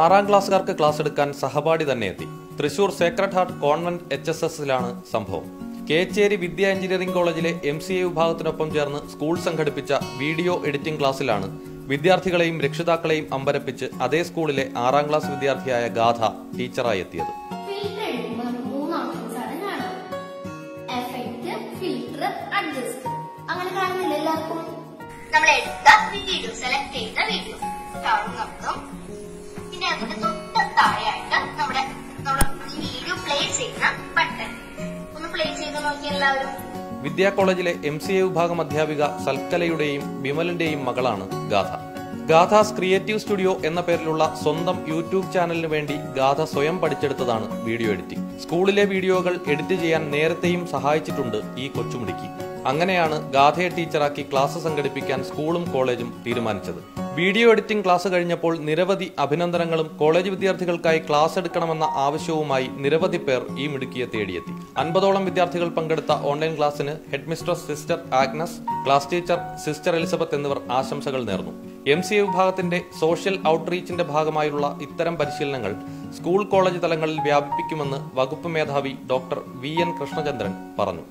6ാം ക്ലാസ്സുകാർക്ക് class എടുക്കാൻ സഹപാഠി തന്നെ എത്തി. തൃശൂർ സേക്രഡ് ഹാർട്ട് കോൺവെന്റ് HSSലാണ് സംഭവം. കേച്ചേരി വിദ്യ എഞ്ചിനീയറിംഗ് കോളേജിലെ MCA വിഭാഗത്തിനൊപ്പം ചേർന്ന് സ്കൂൾ സംഘടിപ്പിച്ച വീഡിയോ എഡിറ്റിംഗ് ക്ലാസ്സിലാണ് വിദ്യാർത്ഥികളെയും രക്ഷിതാക്കളെയും അമ്പരപ്പിച്ച് അതേ സ്കൂളിലെ 6ാം ക്ലാസ് വിദ്യാർത്ഥിയായ ഗാഥ ടീച്ചറായി എത്തിയത്. വിദ്യാ കോളേജിലെ MCA വിഭാഗം അധ്യാപിക സൽക്കലയുടെയും ബിമലിന്റെയും മകളാണ് ഗാഥ. ഗാഥാസ് ക്രിയേറ്റീവ് സ്റ്റുഡിയോ എന്ന പേരിലുള്ള സ്വന്തം യൂട്യൂബ് ചാനലിന് വേണ്ടി ഗാഥ സ്വയം പഠിച്ചെടുത്തതാണ് വീഡിയോ എഡിറ്റിംഗ്. സ്കൂളിലെ വീഡിയോകൾ എഡിറ്റ് ചെയ്യാൻ നേരത്തെയും സഹായിച്ചിട്ടുണ്ട് ഈ കൊച്ചുമിടുക്കി. അങ്ങനെയാണ് ഗാഥയെ ടീച്ചറാക്കി ക്ലാസ് സംഘടിപ്പിക്കാൻ സ്കൂളും കോളേജും തീരുമാനിച്ചത്. വീഡിയോ എഡിറ്റിംഗ് ക്ലാസ് കഴിഞ്ഞപ്പോൾ നിരവധി അഭിനന്ദനങ്ങളും കോളേജ് വിദ്യാർത്ഥികൾക്കായി ക്ലാസ് എടുക്കണമെന്ന ആവശ്യവുമായി നിരവധി പേർ ഈ മിടുക്കിയെ തേടിയെത്തി. 50ഓളം വിദ്യാർത്ഥികൾ പങ്കെടുത്ത ഓൺലൈൻ ക്ലാസ്സിന് head mistress sister Agnes, class teacher sister Elizabeth എന്നിവർ ആശംസകൾ നേർന്നു. MCA വിഭാഗത്തിന്റെ സോഷ്യൽ ഔട്ട്റീച്ചിന്റെ ഭാഗമായുള്ള ഇത്തരം പരിശീലനങ്ങൾ സ്കൂൾ കോളേജ് തലങ്ങളിൽ വ്യാപിപ്പിക്കുമെന്ന് വകുപ്പ് മേധാവി ഡോക്ടർ VN കൃഷ്ണചന്ദ്രൻ പറഞ്ഞു.